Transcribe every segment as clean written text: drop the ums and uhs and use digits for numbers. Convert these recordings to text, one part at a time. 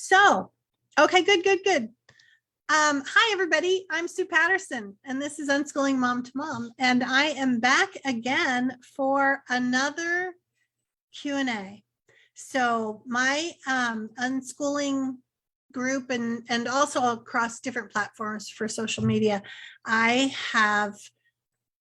So, okay, good. Hi, everybody. I'm Sue Patterson, and this is Unschooling Mom to Mom. And I am back again for another Q&A. So my unschooling group and also across different platforms for social media, I have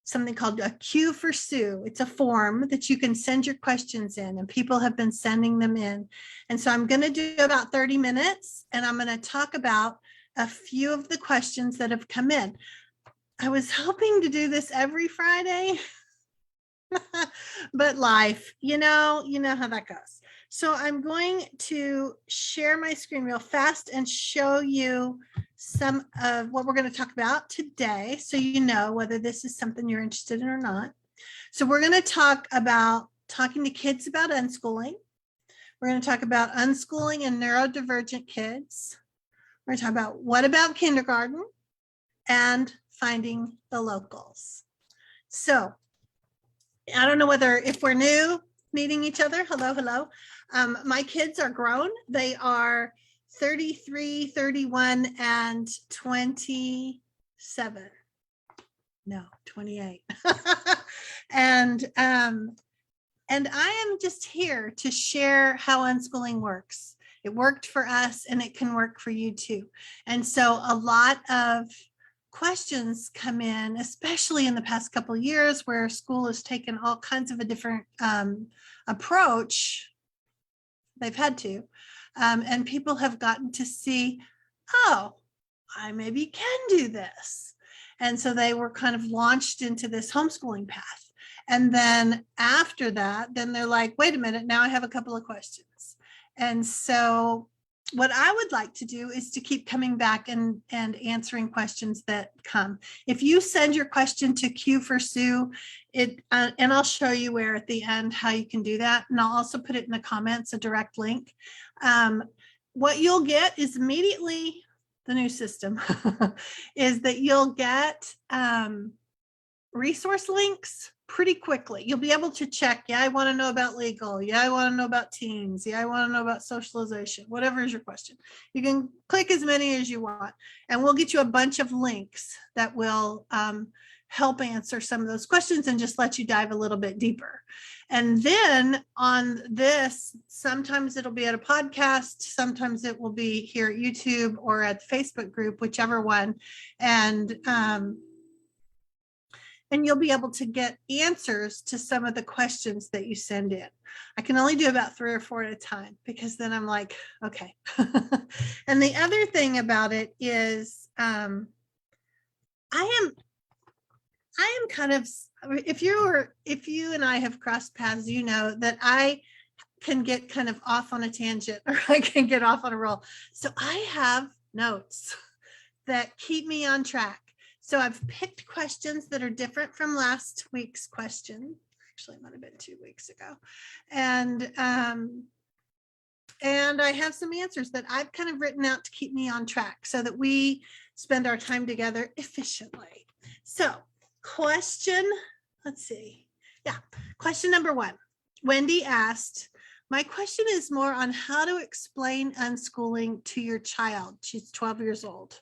something called a Q for Sue. It's a form that you can send your questions in, and people have been sending them in. And so I'm going to do about 30 minutes, and I'm going to talk about a few of the questions that have come in. I was hoping to do this every Friday, but life, you know how that goes. So I'm going to share my screen real fast and show you some of what we're going to talk about today, so you know whether this is something you're interested in or not. So we're going to talk about talking to kids about unschooling. We're going to talk about unschooling and neurodivergent kids. We're going to talk about what about kindergarten and finding the locals. So I don't know whether if we're new meeting each other. Hello. My kids are grown. They are 33, 31, and 27. No, 28. And I am just here to share how unschooling works. It worked for us, and it can work for you too. And so a lot of questions come in, especially in the past couple of years, where school has taken all kinds of a different approach. They've had to, and people have gotten to see, oh, I maybe can do this. And so they were kind of launched into this homeschooling path. And then after that, then they're like, wait a minute, now I have a couple of questions. And so what I would like to do is to keep coming back and answering questions that come. If you send your question to Q for Sue, and I'll show you where at the end how you can do that. And I'll also put it in the comments, a direct link. What you'll get is immediately the new system is that you'll get resource links pretty quickly. You'll be able to check, yeah, I want to know about legal. Yeah, I want to know about teens. Yeah, I want to know about socialization, whatever is your question. You can click as many as you want, and we'll get you a bunch of links that will help answer some of those questions and just let you dive a little bit deeper. And then on this, sometimes it'll be at a podcast, sometimes it will be here at YouTube or at the Facebook group, whichever one. And you'll be able to get answers to some of the questions that you send in. I can only do about 3 or 4 at a time, because then I'm like, okay. And the other thing about it is I am kind of, if you and I have crossed paths, you know that I can get kind of off on a tangent, or I can get off on a roll. So I have notes that keep me on track. So I've picked questions that are different from last week's question. Actually, it might have been 2 weeks ago. And I have some answers that I've kind of written out to keep me on track so that we spend our time together efficiently. So question number 1. Wendy asked, my question is more on how to explain unschooling to your child. She's 12 years old.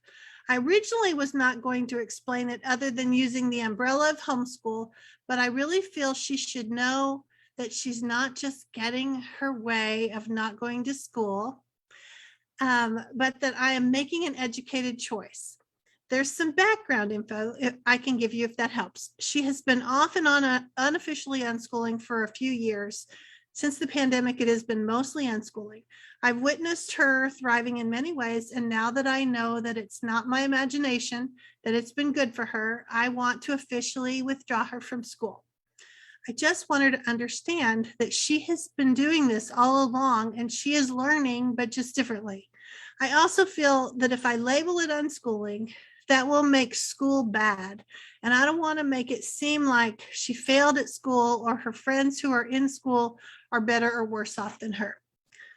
I originally was not going to explain it other than using the umbrella of homeschool, but I really feel she should know that she's not just getting her way of not going to school, but that I am making an educated choice. There's some background info I can give you if that helps. She has been off and on unofficially unschooling for a few years. Since the pandemic, it has been mostly unschooling. I've witnessed her thriving in many ways, and now that I know that it's not my imagination, that it's been good for her, I want to officially withdraw her from school. I just want her to understand that she has been doing this all along, and she is learning, but just differently. I also feel that if I label it unschooling, that will make school bad. And I don't want to make it seem like she failed at school or her friends who are in school are better or worse off than her.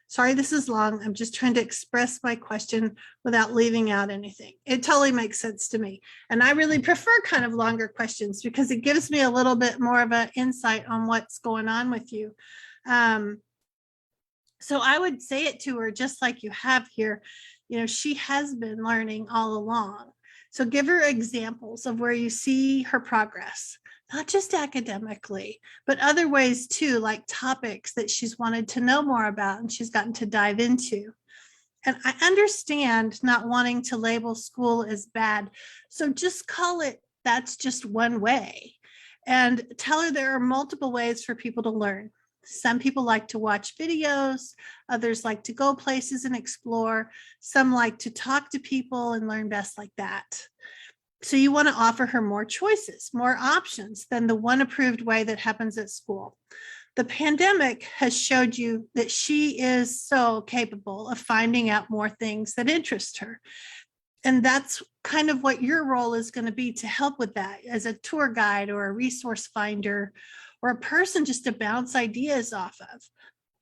Sorry, this is long. I'm just trying to express my question without leaving out anything. It totally makes sense to me. And I really prefer kind of longer questions because it gives me a little bit more of an insight on what's going on with you. So I would say it to her just like you have here. She has been learning all along. So give her examples of where you see her progress, not just academically, but other ways too, like topics that she's wanted to know more about and she's gotten to dive into. And I understand not wanting to label school as bad. So just call it, that's just one way. And tell her there are multiple ways for people to learn. Some people like to watch videos, others like to go places and explore. Some like to talk to people and learn best like that. So you want to offer her more choices, more options than the one approved way that happens at school. The pandemic has showed you that she is so capable of finding out more things that interest her. And that's kind of what your role is going to be, to help with that as a tour guide or a resource finder or a person just to bounce ideas off of.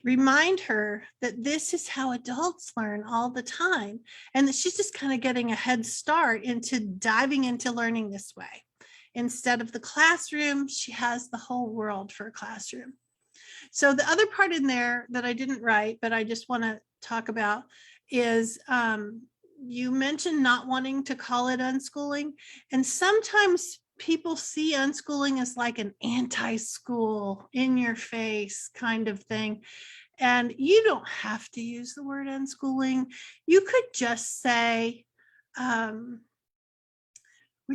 Remind her that this is how adults learn all the time, and that she's just kind of getting a head start into diving into learning this way. Instead of the classroom, she has the whole world for a classroom. So the other part in there that I didn't write, but I just want to talk about is you mentioned not wanting to call it unschooling. And sometimes people see unschooling as like an anti-school, in your face kind of thing. And you don't have to use the word unschooling. You could just say, we're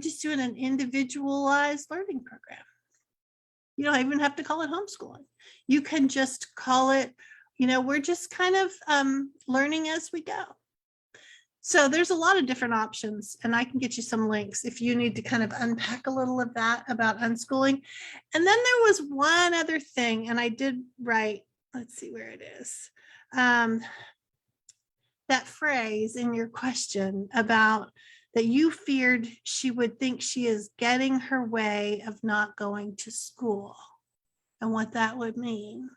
just doing an individualized learning program. You don't even have to call it homeschooling. You can just call it, we're just kind of learning as we go. So there's a lot of different options, and I can get you some links if you need to kind of unpack a little of that about unschooling. And then there was one other thing, and I did write, let's see where it is. That phrase in your question about that you feared she would think she is getting her way of not going to school, and what that would mean.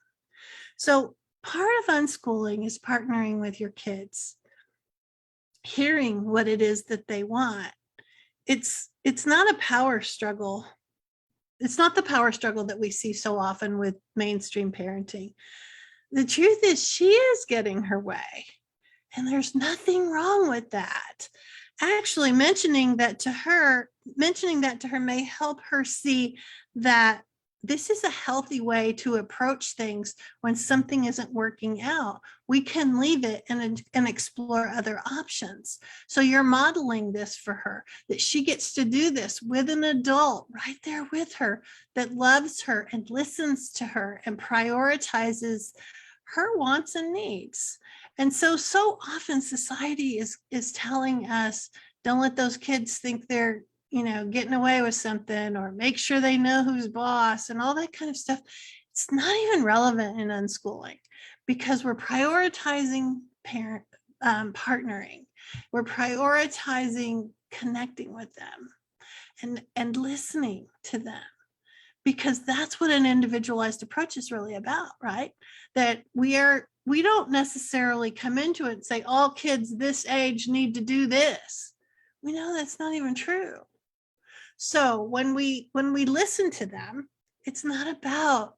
So part of unschooling is partnering with your kids, hearing what it is that they want. It's not a power struggle. It's not the power struggle that we see so often with mainstream parenting. The truth is she is getting her way, and there's nothing wrong with that. Actually, mentioning that to her may help her see that this is a healthy way to approach things when something isn't working out. We can leave it and explore other options. So you're modeling this for her, that she gets to do this with an adult right there with her that loves her and listens to her and prioritizes her wants and needs. And so often society is telling us, don't let those kids think they're, getting away with something, or make sure they know who's boss and all that kind of stuff. It's not even relevant in unschooling, because we're prioritizing partnering. We're prioritizing connecting with them and listening to them, because that's what an individualized approach is really about, right? That we don't necessarily come into it and say all kids this age need to do this. We know that's not even true. So when we listen to them, it's not about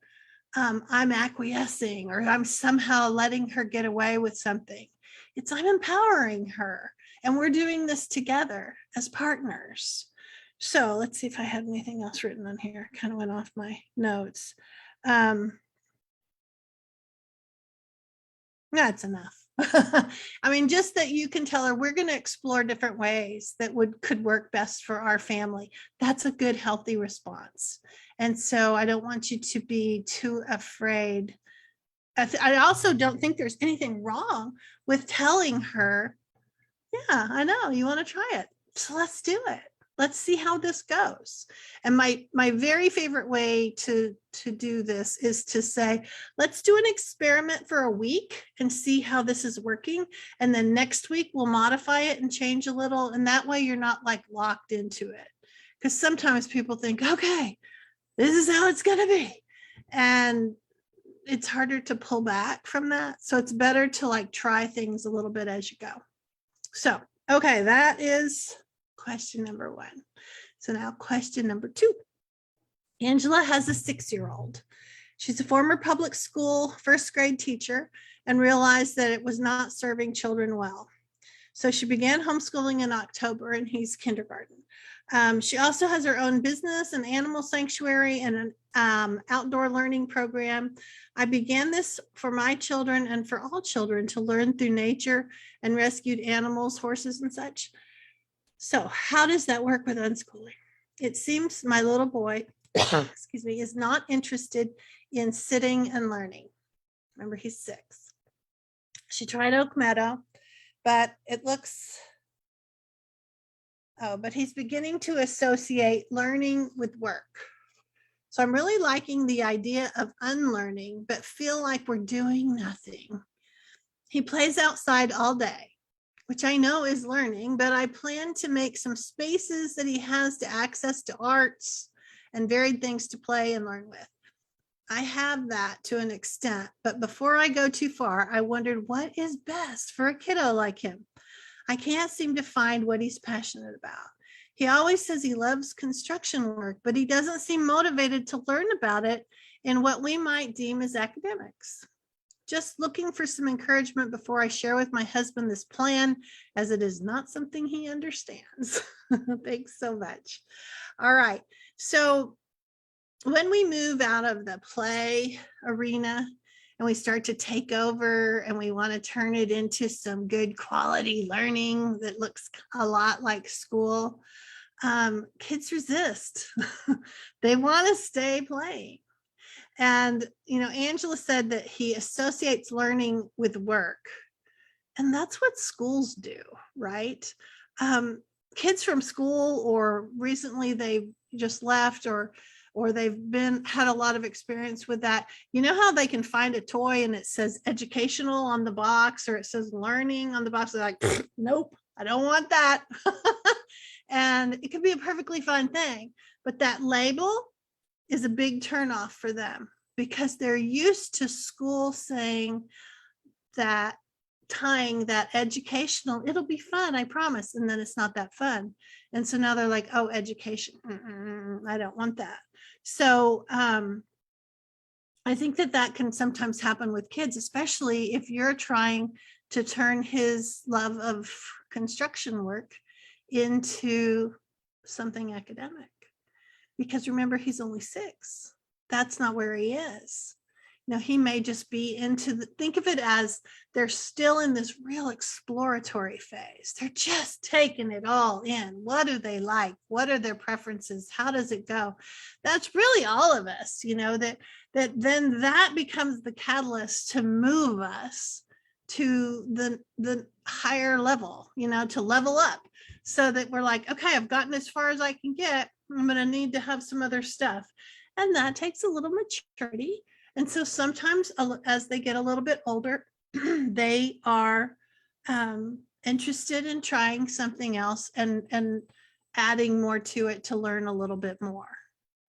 I'm acquiescing or I'm somehow letting her get away with something. It's I'm empowering her, and we're doing this together as partners. So let's see if I had anything else written on here. Kind of went off my notes. That's enough. I mean, just that you can tell her we're going to explore different ways that could work best for our family. That's a good, healthy response. And so I don't want you to be too afraid. I also don't think there's anything wrong with telling her, yeah, I know you want to try it. So let's do it. Let's see how this goes. And my very favorite way to do this is to say, let's do an experiment for a week and see how this is working. And then next week we'll modify it and change a little. And that way you're not like locked into it. Because sometimes people think, okay, this is how it's going to be. And it's harder to pull back from that. So it's better to like try things a little bit as you go. So, okay, that is question number 1. So now question number 2. Angela has a 6-year-old. She's a former public school first grade teacher, and realized that it was not serving children well. So she began homeschooling in October, and he's kindergarten. She also has her own business, an animal sanctuary, and an outdoor learning program. I began this for my children and for all children to learn through nature and rescued animals, horses, and such. So how does that work with unschooling? It seems my little boy, excuse me, is not interested in sitting and learning. Remember, he's 6. She tried Oak Meadow, but it looks, but he's beginning to associate learning with work. So I'm really liking the idea of unlearning, but feel like we're doing nothing. He plays outside all day, which I know is learning, but I plan to make some spaces that he has to access to arts and varied things to play and learn with. I have that to an extent, but before I go too far, I wondered what is best for a kiddo like him. I can't seem to find what he's passionate about. He always says he loves construction work, but he doesn't seem motivated to learn about it in what we might deem as academics. Just looking for some encouragement before I share with my husband this plan, as it is not something he understands. Thanks so much. All right. So when we move out of the play arena and we start to take over and we want to turn it into some good quality learning that looks a lot like school, kids resist. They want to stay playing. And, Angela said that he associates learning with work. And that's what schools do, right? Kids from school, or recently they just left, or they've had a lot of experience with that. You know how they can find a toy and it says educational on the box, or it says learning on the box? They're like, nope, I don't want that. And it could be a perfectly fine thing, but that label is a big turnoff for them because they're used to school saying that, tying that educational, it'll be fun, I promise. And then it's not that fun. And so now they're like, oh, education, I don't want that. So I think that can sometimes happen with kids, especially if you're trying to turn his love of construction work into something academic. Because remember, he's only 6. That's not where he is. He may just be think of it as they're still in this real exploratory phase. They're just taking it all in. What do they like? What are their preferences? How does it go? That's really all of us, that then that becomes the catalyst to move us to the higher level, to level up, so that we're like, okay, I've gotten as far as I can get. I'm going to need to have some other stuff. And that takes a little maturity. And so sometimes as they get a little bit older, they are interested in trying something else and adding more to it to learn a little bit more,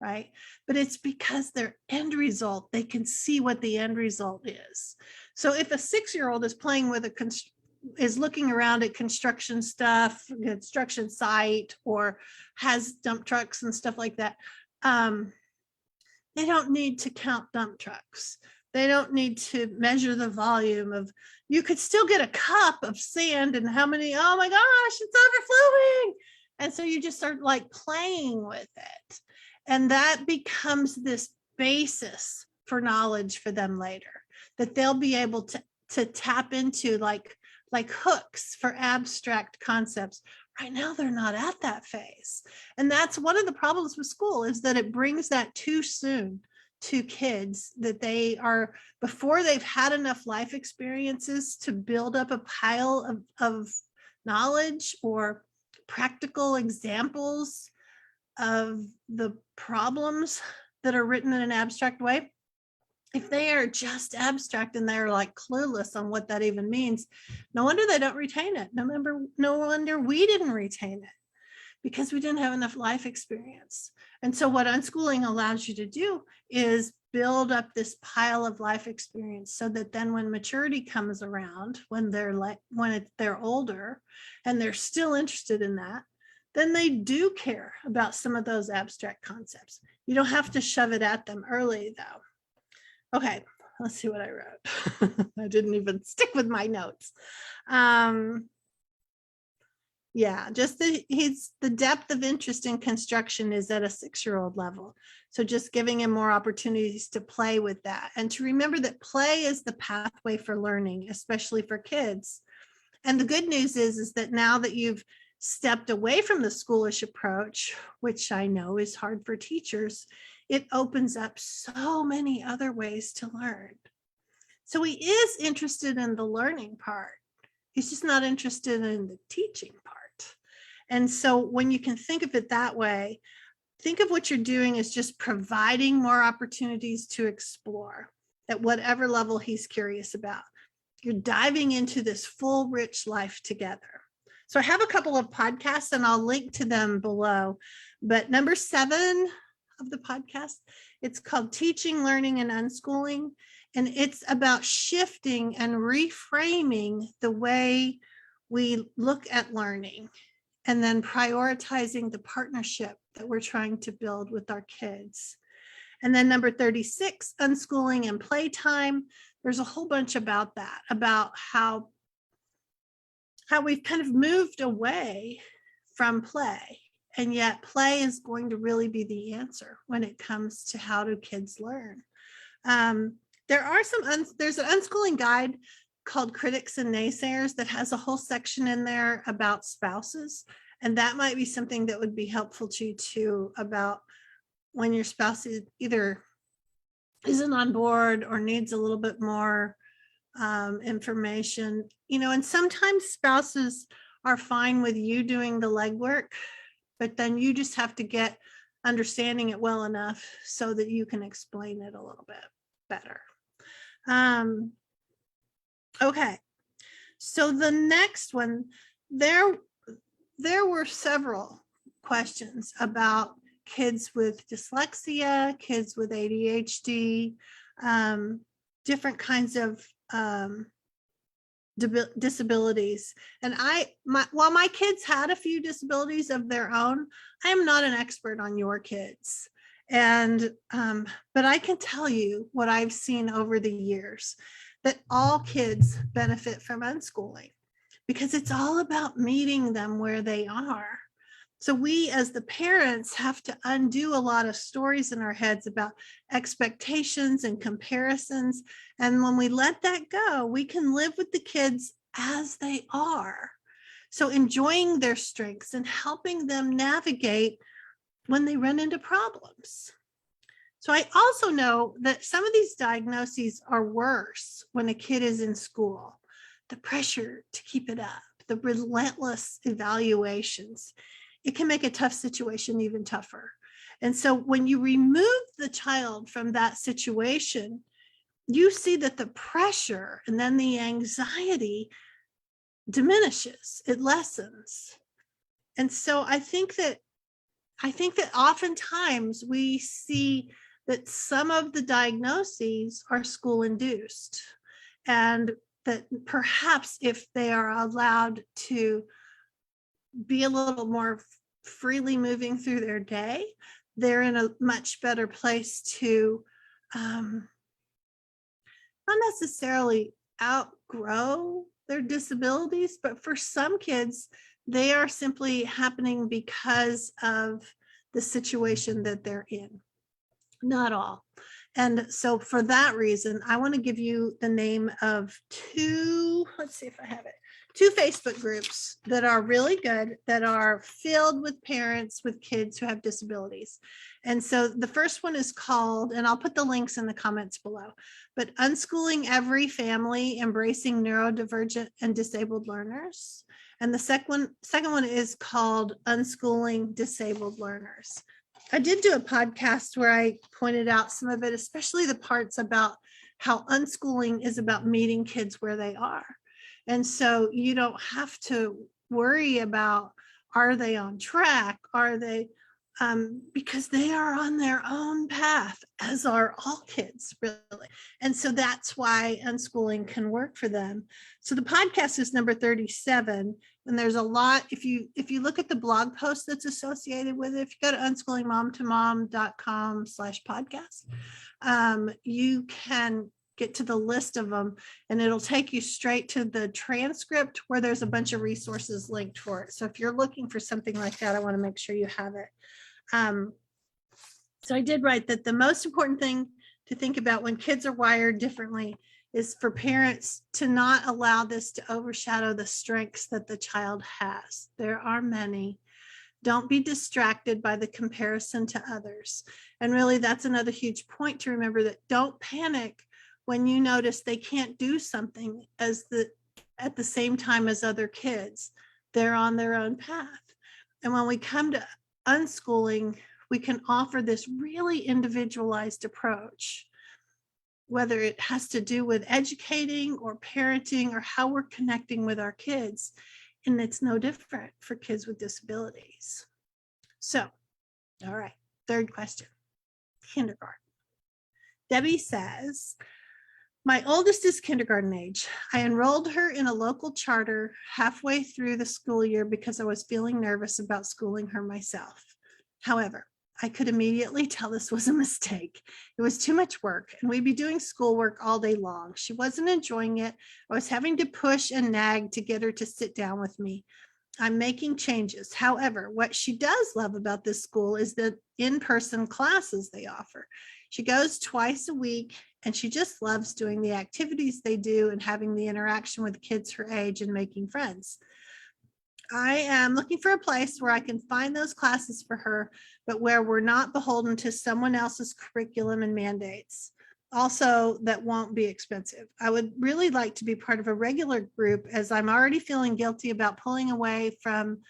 right? But it's because their end result, they can see what the end result is. So if a 6-year-old is playing with is looking around at construction stuff, construction site, or has dump trucks and stuff like that, they don't need to count dump trucks. They don't need to measure the volume of, you could still get a cup of sand and how many, oh my gosh, it's overflowing. And so you just start like playing with it. And that becomes this basis for knowledge for them later, that they'll be able to tap into like hooks for abstract concepts. Right now, they're not at that phase. And that's one of the problems with school, is that it brings that too soon to kids, that they are, before they've had enough life experiences to build up a pile of knowledge or practical examples of the problems that are written in an abstract way. If they are just abstract and they're like clueless on what that even means, no wonder they don't retain it. No wonder we didn't retain it, because we didn't have enough life experience. And so what unschooling allows you to do is build up this pile of life experience, so that then when maturity comes around, when they're older and they're still interested in that, then they do care about some of those abstract concepts. You don't have to shove it at them early, though. Okay, let's see what I wrote. I didn't even stick with my notes. Yeah, just the depth of interest in construction is at a 6-year-old level. So just giving him more opportunities to play with that, and to remember that play is the pathway for learning, especially for kids. And the good news is that now that you've stepped away from the schoolish approach, which I know is hard for teachers, it opens up so many other ways to learn. So he is interested in the learning part. He's just not interested in the teaching part. And so when you can think of it that way, think of what you're doing as just providing more opportunities to explore at whatever level he's curious about. You're diving into this full, rich life together. So I have a couple of podcasts and I'll link to them below. But number 7 of the podcast, it's called Teaching, Learning, and Unschooling. And it's about shifting and reframing the way we look at learning, and then prioritizing the partnership that we're trying to build with our kids. And then number 36, Unschooling and Playtime. There's a whole bunch about that, about how we've kind of moved away from play, and yet play is going to really be the answer when it comes to how do kids learn. There's an unschooling guide called Critics and Naysayers that has a whole section in there about spouses. And that might be something that would be helpful to you too, about when your spouse either isn't on board or needs a little bit more information, and sometimes spouses are fine with you doing the legwork, but then you just have to get understanding it well enough so that you can explain it a little bit better. Okay, so the next one, there were several questions about kids with dyslexia, kids with ADHD, different kinds of disabilities. And while my kids had a few disabilities of their own, I am not an expert on your kids. And but I can tell you what I've seen over the years, that all kids benefit from unschooling, because it's all about meeting them where they are. So we as the parents have to undo a lot of stories in our heads about expectations and comparisons. And when we let that go, we can live with the kids as they are. So enjoying their strengths and helping them navigate when they run into problems. So I also know that some of these diagnoses are worse when a kid is in school. The pressure to keep it up, the relentless evaluations, it can make a tough situation even tougher. And so when you remove the child from that situation, you see that the pressure and then the anxiety diminishes, it lessens. And so I think that oftentimes we see that some of the diagnoses are school induced, and that perhaps if they are allowed to be a little more freely moving through their day, they're in a much better place to not necessarily outgrow their disabilities, but for some kids, they are simply happening because of the situation that they're in. Not all. And so for that reason, I want to give you the name of two Facebook groups that are really good, that are filled with parents with kids who have disabilities. And so the first one is called, and I'll put the links in the comments below, but Unschooling Every Family, Embracing Neurodivergent and Disabled Learners. And the second one is called Unschooling Disabled Learners. I did do a podcast where I pointed out some of it, especially the parts about how unschooling is about meeting kids where they are. And so you don't have to worry about, are they on track? Are they, because they are on their own path, as are all kids, really. And so that's why unschooling can work for them. So the podcast is number 37. And there's a lot, if you look at the blog post that's associated with it, if you go to unschoolingmomtomom.com/podcast, you can get to the list of them, and it'll take you straight to the transcript where there's a bunch of resources linked for it. So if you're looking for something like that, I want to make sure you have it. So I did write that the most important thing to think about when kids are wired differently is for parents to not allow this to overshadow the strengths that the child has. There are many. Don't be distracted by the comparison to others. And really, that's another huge point to remember, that don't panic when you notice they can't do something at the same time as other kids. They're on their own path. And when we come to unschooling, we can offer this really individualized approach, whether it has to do with educating or parenting or how we're connecting with our kids. And it's no different for kids with disabilities. So, all right, third question, kindergarten. Debbie says, my oldest is kindergarten age. I enrolled her in a local charter halfway through the school year because I was feeling nervous about schooling her myself. However, I could immediately tell this was a mistake. It was too much work, and we'd be doing schoolwork all day long. She wasn't enjoying it. I was having to push and nag to get her to sit down with me. I'm making changes. However, what she does love about this school is the in-person classes they offer. She goes twice a week, and she just loves doing the activities they do and having the interaction with kids her age and making friends. I am looking for a place where I can find those classes for her, but where we're not beholden to someone else's curriculum and mandates. Also, that won't be expensive. I would really like to be part of a regular group, as I'm already feeling guilty about pulling away from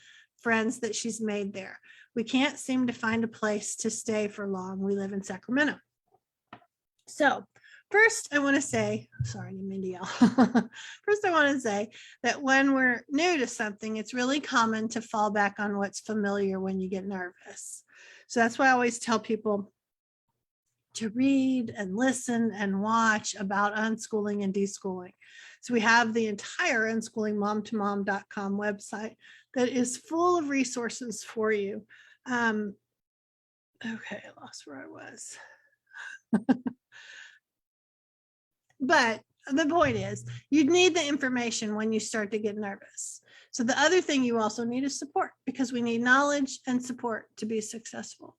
friends that she's made there. We can't seem to find a place to stay for long. We live in Sacramento. So first, I want to say, sorry, I didn't mean to yell. First, I want to say that when we're new to something, it's really common to fall back on what's familiar when you get nervous. So that's why I always tell people to read and listen and watch about unschooling and deschooling. So we have the entire unschoolingmomtomom.com website that is full of resources for you. Okay, I lost where I was. But the point is, you need the information when you start to get nervous. So the other thing you also need is support, because we need knowledge and support to be successful.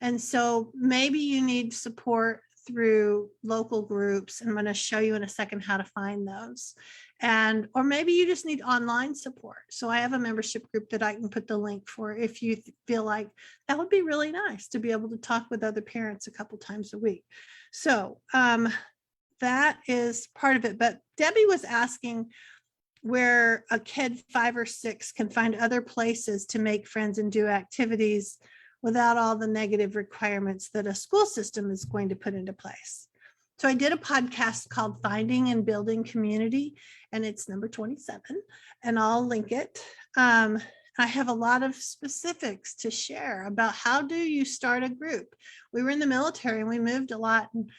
And so maybe you need support through local groups. And I'm going to show you in a second how to find those. Or maybe you just need online support. So I have a membership group that I can put the link for if you feel like that would be really nice to be able to talk with other parents a couple times a week. So that is part of it. But Debbie was asking where a kid 5 or 6 can find other places to make friends and do activities without all the negative requirements that a school system is going to put into place. So I did a podcast called Finding and Building Community, and it's number 27, and I'll link it. I have a lot of specifics to share about how do you start a group. We were in the military and we moved a lot, and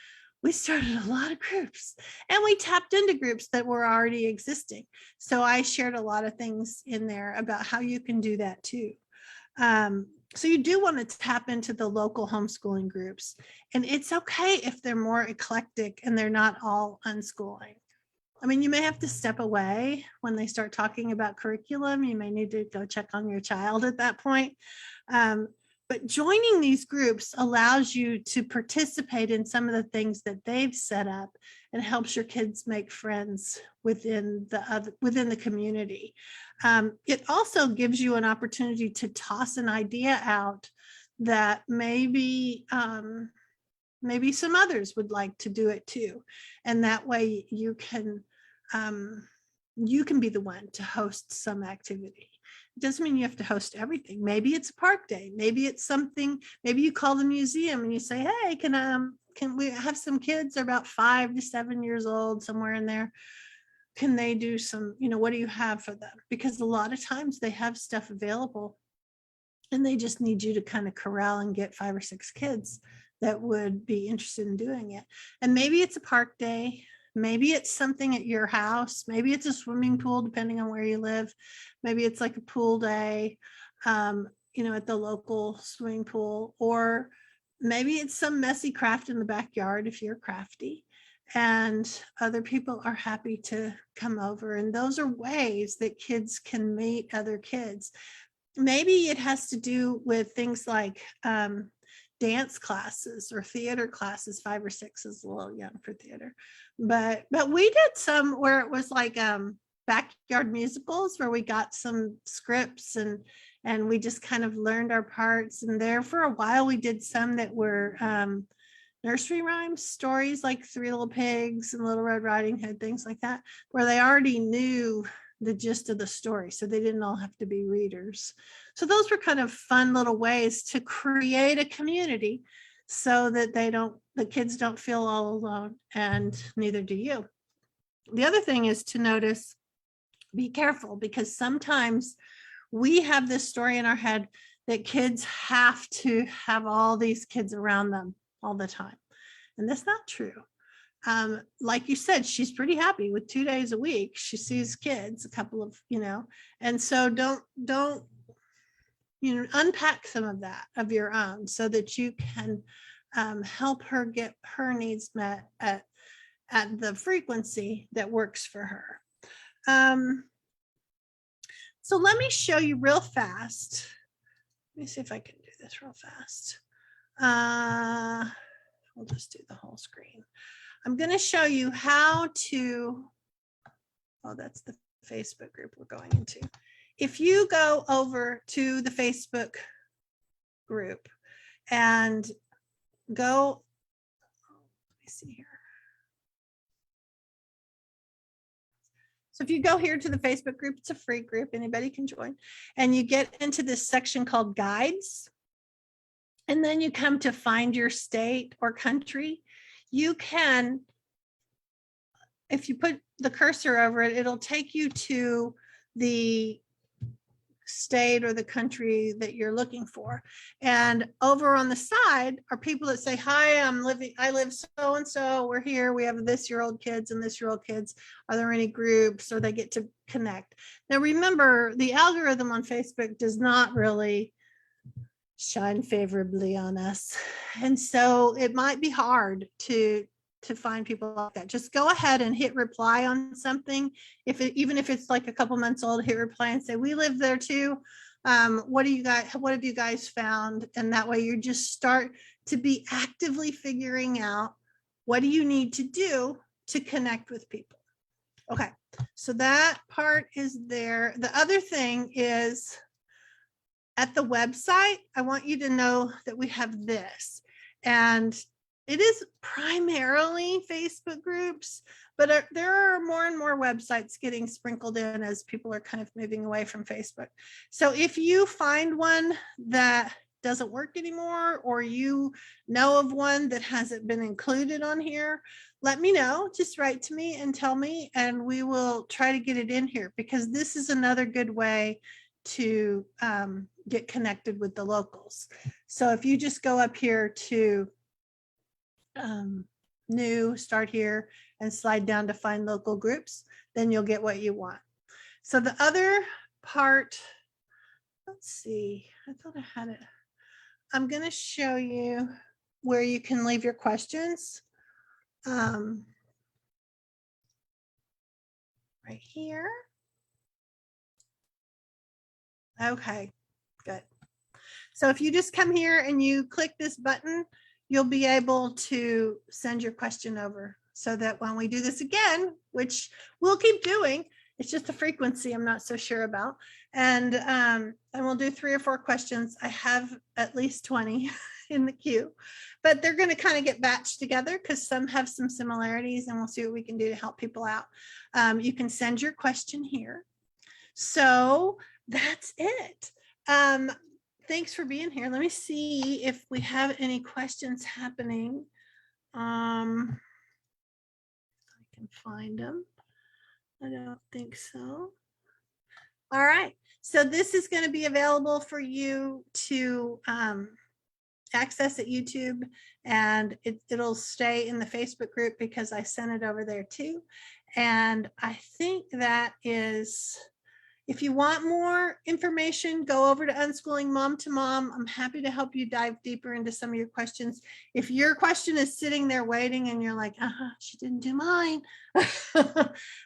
we started a lot of groups, and we tapped into groups that were already existing. So I shared a lot of things in there about how you can do that too. So you do want to tap into the local homeschooling groups, and it's okay if they're more eclectic and they're not all unschooling. I mean, you may have to step away when they start talking about curriculum. You may need to go check on your child at that point. But joining these groups allows you to participate in some of the things that they've set up, and helps your kids make friends within the community. It also gives you an opportunity to toss an idea out that maybe some others would like to do it too. And that way you can be the one to host some activity. It doesn't mean you have to host everything. Maybe it's a park day. Maybe it's something, maybe you call the museum and you say, hey, can we have some kids? They're about 5 to 7 years old, somewhere in there. Can they do some, what do you have for them? Because a lot of times they have stuff available, and they just need you to kind of corral and get 5 or 6 kids that would be interested in doing it. And maybe it's a park day. Maybe it's something at your house. Maybe it's a swimming pool, depending on where you live. Maybe it's like a pool day, at the local swimming pool, or maybe it's some messy craft in the backyard if you're crafty. and other people are happy to come over. And those are ways that kids can meet other kids. Maybe it has to do with things like dance classes or theater classes. 5 or 6 is a little young for theater, but we did some where it was like backyard musicals where we got some scripts and we just kind of learned our parts. And there for a while we did some that were nursery rhymes, stories like Three Little Pigs and Little Red Riding Hood, things like that, where they already knew the gist of the story, so they didn't all have to be readers. So those were kind of fun little ways to create a community so that the kids don't feel all alone, and neither do you. The other thing is to notice, be careful, because sometimes we have this story in our head that kids have to have all these kids around them all the time. And that's not true. Like you said, she's pretty happy with 2 days a week. She sees kids, a couple of, and so don't, unpack some of that of your own so that you can help her get her needs met at the frequency that works for her. So let me show you real fast. Let me see if I can do this real fast. We'll just do the whole screen. I'm going to show you how to, that's the Facebook group we're going into. If you go over to the Facebook group and go, let me see here. So if you go here to the Facebook group, it's a free group, anybody can join, and you get into this section called guides. And then you come to find your state or country. You can, if you put the cursor over it, it'll take you to the state or the country that you're looking for. And over on the side are people that say, hi, I live so-and-so, we're here, we have this-year-old kids and this-year-old kids. Are there any groups? Or they get to connect. Now remember, the algorithm on Facebook does not really shine favorably on us. And so it might be hard to find people like that. Just go ahead and hit reply on something. Even if it's like a couple months old, hit reply and say, we live there too. What have you guys found? And that way you just start to be actively figuring out what do you need to do to connect with people. Okay, so that part is there. The other thing is, at the website, I want you to know that we have this, and it is primarily Facebook groups, but there are more and more websites getting sprinkled in as people are kind of moving away from Facebook. So if you find one that doesn't work anymore, or you know of one that hasn't been included on here, let me know. Just write to me and tell me, and we will try to get it in here, because this is another good way to get connected with the locals. So if you just go up here to new, start here, and slide down to find local groups, then you'll get what you want. So the other part, let's see, I thought I had it. I'm going to show you where you can leave your questions. Right here. Okay, good. So if you just come here and you click this button, you'll be able to send your question over, so that when we do this again, which we'll keep doing, it's just a frequency I'm not so sure about. And we'll do 3 or 4 questions. I have at least 20 in the queue, but they're going to kind of get batched together because some have some similarities, and we'll see what we can do to help people out. You can send your question here. So that's it. Thanks for being here. Let me see if we have any questions happening. I can find them. I don't think so. All right. So this is going to be available for you to access at YouTube, and it'll stay in the Facebook group because I sent it over there too. And I think that is If you want more information, go over to Unschooling Mom to Mom. I'm happy to help you dive deeper into some of your questions. If your question is sitting there waiting and you're like, she didn't do mine, we can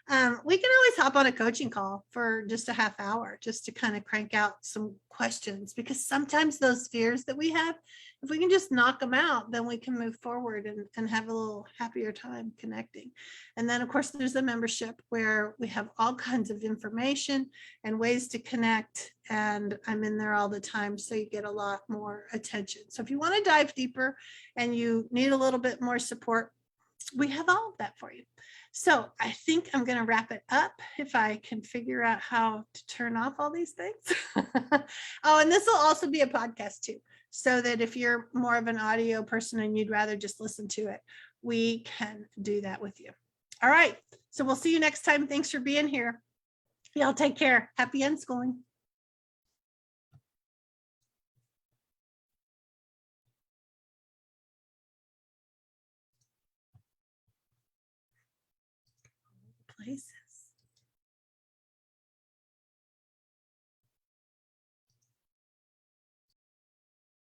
always hop on a coaching call for just a half hour just to kind of crank out some questions, because sometimes those fears that we have, if we can just knock them out, then we can move forward and have a little happier time connecting. And then, of course, there's the membership where we have all kinds of information and ways to connect. And I'm in there all the time, so you get a lot more attention. So if you want to dive deeper and you need a little bit more support, we have all of that for you. So I think I'm going to wrap it up if I can figure out how to turn off all these things. Oh, and this will also be a podcast too, so that if you're more of an audio person and you'd rather just listen to it, we can do that with you. All right. So we'll see you next time. Thanks for being here. Y'all take care. Happy unschooling. Places.